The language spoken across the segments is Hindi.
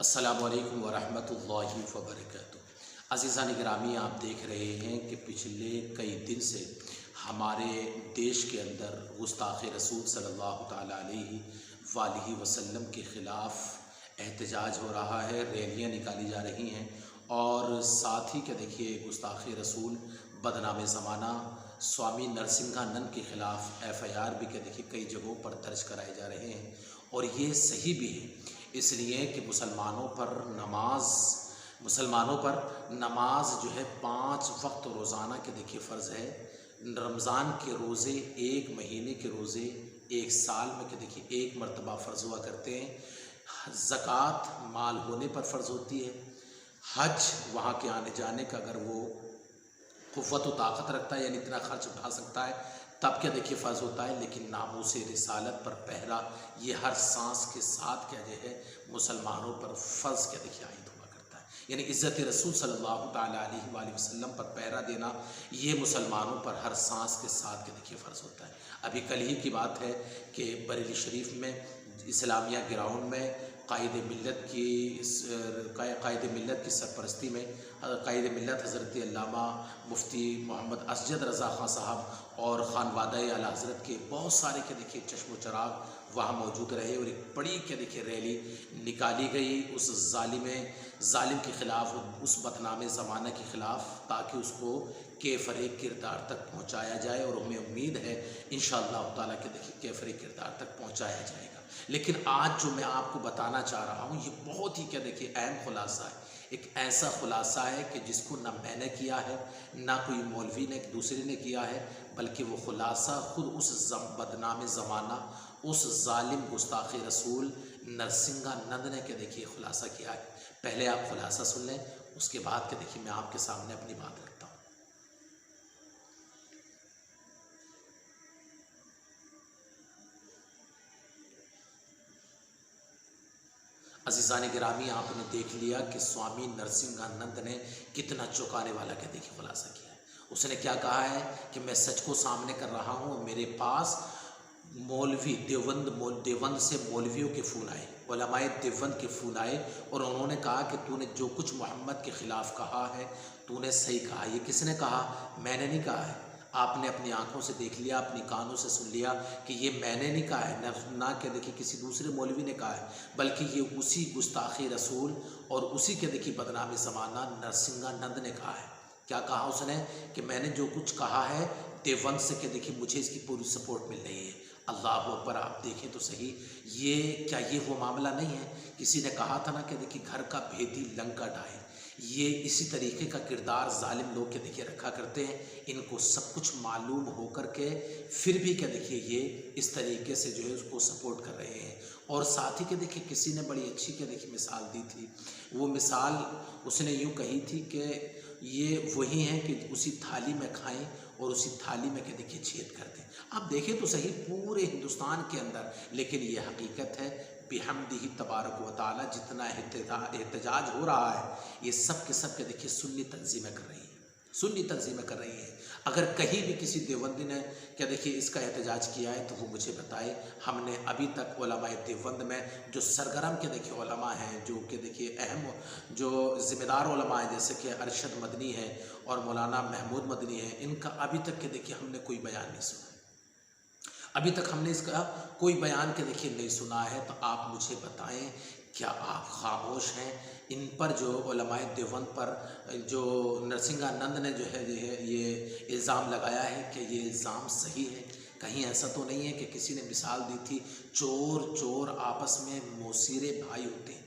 अस्सलामुअलैकुम वरहमतुल्लाहि वबरकातुहू। अज़ीज़ान गिरामी, आप देख रहे हैं कि पिछले कई दिन से हमारे देश के अंदर गुस्ताख़ रसूल सल्लल्लाहु ताला अलैहि वसल्लम के ख़िलाफ़ एहतजाज हो रहा है, रैलियाँ निकाली जा रही हैं और साथ ही क्या देखिए गुस्ताख़ रसूल बदनाम ज़माना स्वामी नरसिंहानंद के ख़िलाफ़ FIR भी क्या देखिए कई जगहों पर दर्ज कराए जा रहे हैं और ये सही भी है, इसलिए कि मुसलमानों पर नमाज जो है 5 वक्त रोज़ाना के देखिए फ़र्ज़ है। रमज़ान के रोज़े, एक महीने के रोज़े एक साल में के देखिए एक मरतबा फ़र्ज़ हुआ करते हैं। ज़कात माल होने पर फ़र्ज़ होती है। हज वहाँ के आने जाने का अगर वो क़ुव्वत व ताकत रखता है यानी इतना खर्च उठा सकता है तब क्या देखिए फ़र्ज़ होता है। लेकिन नामूस रिसालत पर पहरा ये हर सांस के साथ क्या जो है मुसलमानों पर फ़र्ज़ क्या देखिए आयद हुआ करता है, यानी इज़्ज़त रसूल सल्लल्लाहु ताला अलैहि वसल्लम पर पहरा देना ये मुसलमानों पर हर सांस के साथ क्या देखिए फ़र्ज़ होता है। अभी कल ही की बात है कि बरेली शरीफ में इस्लामिया ग्राउंड में कायद मिल्लत की सरपरस्ती में कायद मिल्लत हज़रत अल्लामा मुफ्ती मोहम्मद असजद रज़ा ख़ान साहब और ख़ानवादा आला हज़रत के बहुत सारे क्या देखिए चश्मो चराग वहाँ मौजूद रहे और एक बड़ी क्या देखिए रैली निकाली गई उस जालिम के ख़िलाफ़, उस बदनाम ज़माना के ख़िलाफ़, ताकि उसको केफ़रे किरदार तक पहुँचाया जाए और हमें उम्मीद है इंशाअल्लाह ताला के देखिए केफ़रे किरदार तक पहुँचाया जाएगा। लेकिन आज जो मैं आपको बताना चाह रहा हूँ ये बहुत ही क्या देखिए अहम खुलासा है। एक ऐसा खुलासा है कि जिसको ना मैंने किया है ना कोई मौलवी ने दूसरे ने किया है, बल्कि वो खुलासा खुद उस बदनाम ज़माना, उस जालिम गुस्ताख़ रसूल नरसिंहानंद ने क्या देखिए खुलासा किया है। पहले आप खुलासा सुन लें, उसके बाद क्या देखिए मैं आपके सामने अपनी बात रखता हूँ। अज़ीज़ान गिरामी, आपने देख लिया कि स्वामी नरसिंहानंद ने कितना चौंकाने वाला क्या देखिए खुलासा किया है। उसने क्या कहा है कि मैं सच को सामने कर रहा हूँ, मेरे पास मौलवी देवबंद से मौलवियों के फ़ोन आए, उलमाए देवबंद के फ़ोन आए और उन्होंने कहा कि तूने जो कुछ मोहम्मद के ख़िलाफ़ कहा है तूने सही कहा। ये किसने कहा? मैंने नहीं कहा है। आपने अपनी आंखों से देख लिया, अपनी कानों से सुन लिया कि ये मैंने नहीं कहा है, ना कि देखिए किसी दूसरे मौलवी ने कहा है, बल्कि ये उसी गुस्ताख़ी रसूल और उसी के देखिए बदनाम ज़माना नरसिंहानंद ने कहा है। क्या कहा उसने कि मैंने जो कुछ कहा है देवबंद से कि देखिए मुझे इसकी पूरी सपोर्ट मिल रही है। अल्लाह अकबर, आप देखें तो सही, ये वो मामला नहीं है। किसी ने कहा था ना कि देखिए घर का भेदी लंका ढाए, ये इसी तरीके का किरदार जालिम लोग के देखिए रखा करते हैं। इनको सब कुछ मालूम हो कर के फिर भी क्या देखिए ये इस तरीके से जो है उसको सपोर्ट कर रहे हैं। और साथ ही के देखिए किसी ने बड़ी अच्छी क्या देखिए मिसाल दी थी। वो मिसाल उसने यूँ कही थी कि ये वही हैं कि उसी थाली में खाएं और उसी थाली में क्या देखिए छेद कर दें। आप देखें तो सही पूरे हिंदुस्तान के अंदर, लेकिन ये हकीकत है बिहम्दिही तबारक व तआला जितना एहतजाज हो रहा है ये सब के सब के देखिए सुन्नी तंजीमें कर रही हैं, सुन्नी तंजीमें कर रही हैं। अगर कहीं भी किसी देवबंदी ने क्या देखिए इसका एहतजाज किया है तो वो मुझे बताए। हमने अभी तक उलमाए देवबंद में जो सरगर्म के देखिए उलमा हैं, जो कि देखिए अहम जो ज़िम्मेदार उलमा हैं, जैसे कि अरशद मदनी है और मौलाना महमूद मदनी है, इनका अभी तक के देखिए हमने कोई बयान नहीं सुना। अभी तक हमने इसका कोई बयान के देखिए नहीं सुना है। तो आप मुझे बताएं, क्या आप खामोश हैं? इन पर जो उलमाए देवबंद पर जो नरसिंहानंद ने जो है ये इल्ज़ाम लगाया है कि ये इल्ज़ाम सही है? कहीं ऐसा तो नहीं है कि किसी ने मिसाल दी थी चोर आपस में मौसीरे भाई होते हैं?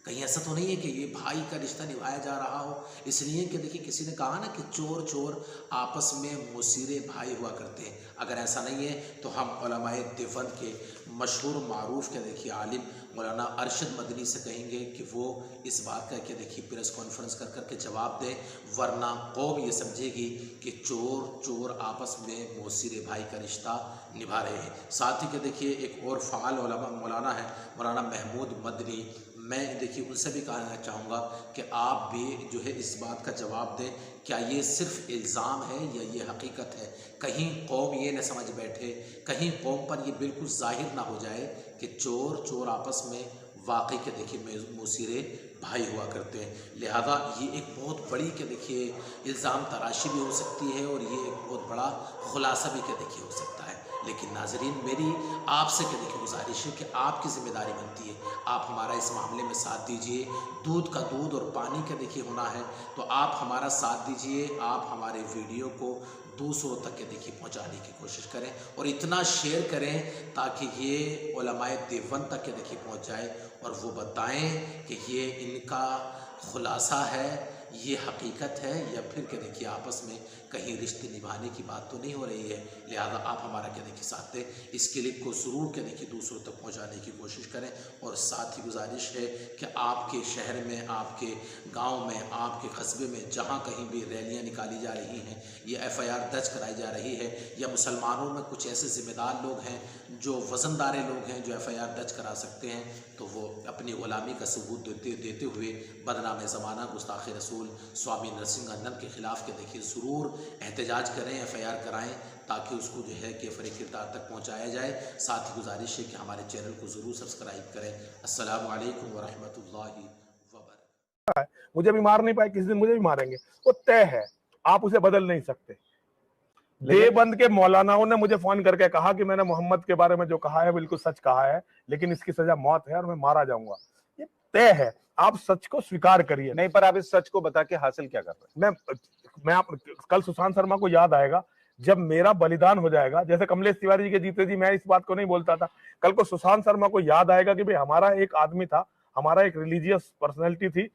कहीं ऐसा तो नहीं है कि ये भाई का रिश्ता निभाया जा रहा हो? इसलिए कि देखिए किसी ने कहा ना कि चोर आपस में मुसीरे भाई हुआ करते हैं। अगर ऐसा नहीं है तो हम उलमाए देवबंद के मशहूर मारूफ के देखिए आलिम मौलाना अरशद मदनी से कहेंगे कि वो इस बात का कि देखिए प्रेस कॉन्फ्रेंस कर के जवाब दें, वरना कौम ये समझेगी कि चोर आपस में मौसीरे भाई का रिश्ता निभा रहे हैं। साथ ही के देखिए एक और फ़ाल उलमा मौलाना है मौलाना महमूद मदनी, मैं देखिए उनसे भी कहना चाहूँगा कि आप भी जो है इस बात का जवाब दें, क्या ये सिर्फ़ इल्ज़ाम है या ये हकीकत है? कहीं कौम ये न समझ बैठे, कहीं कौम पर ये बिल्कुल ज़ाहिर ना हो जाए कि चोर आपस में वाकई के देखिए मुसीरे भाई हुआ करते हैं। लिहाजा ये एक बहुत बड़ी के देखिए इल्ज़ाम तराशी भी हो सकती है और ये एक बहुत बड़ा खुलासा भी के देखिए हो सकता है। लेकिन नाजरीन, मेरी आपसे के देखिए गुजारिश है कि आपकी ज़िम्मेदारी बनती है, आप हमारा इस मामले में साथ दीजिए। दूध का दूध और पानी का देखिए होना है तो आप हमारा साथ दीजिए, आप हमारे वीडियो को दूसरों तक के देखिए पहुंचाने की कोशिश करें और इतना शेयर करें ताकि ये उलमाए देवबंद तक के देखिए पहुंच जाए और वो बताएं कि ये इनका खुलासा है, ये हकीकत है या फिर के देखिए आपस में कहीं रिश्ते निभाने की बात तो नहीं हो रही है। लिहाजा आप हमारा क्या देखिए साथ दें, इस क्लिप को ज़रूर के देखिए दूसरों तक पहुंचाने की कोशिश करें। और साथ ही गुजारिश है कि आपके शहर में, आपके गांव में, आपके कस्बे में जहां कहीं भी रैलियां निकाली जा रही हैं या FIR दर्ज कराई जा रही है या मुसलमानों में कुछ ऐसे ज़िम्मेदार लोग हैं जो वज़नदार लोग हैं जो FIR दर्ज करा सकते हैं, तो वो अपनी ग़ुलामी का सबूत देते हुए बदनाम ज़माना गुस्ताख़ रसूल स्वामी नरसिंहानंद के ख़िलाफ़ के देखिए ज़रूर एहतजाज करें, FIR कराएं ताकि उसको जो है कि फरीक़ किरदार तक पहुँचाया जाए। साथ ही गुजारिश है कि हमारे चैनल को ज़रूर सब्सक्राइब करें। अस्सलामु अलैकुम व रहमतुल्लाहि व बरकातहू। मुझे भी मार नहीं पाए, किसी दिन मुझे भी मारेंगे, वो तय है, आप उसे बदल नहीं सकते। देवबंद के मौलानाओं ने मुझे फोन करके कहा कि मैंने मोहम्मद के बारे में जो कहा है बिल्कुल सच कहा है, लेकिन इसकी सजा मौत है और मैं मारा जाऊंगा। ये तय है, आप सच को स्वीकार करिए। नहीं, पर आप इस सच को बता के हासिल क्या कर रहे हैं? मैं आप कल सुशांत शर्मा को याद आएगा जब मेरा बलिदान हो जाएगा, जैसे कमलेश तिवारी जी के जीते जी मैं इस बात को नहीं बोलता था, कल को सुशांत शर्मा को याद आएगा कि भाई हमारा एक आदमी था, हमारा एक रिलीजियस पर्सनैलिटी थी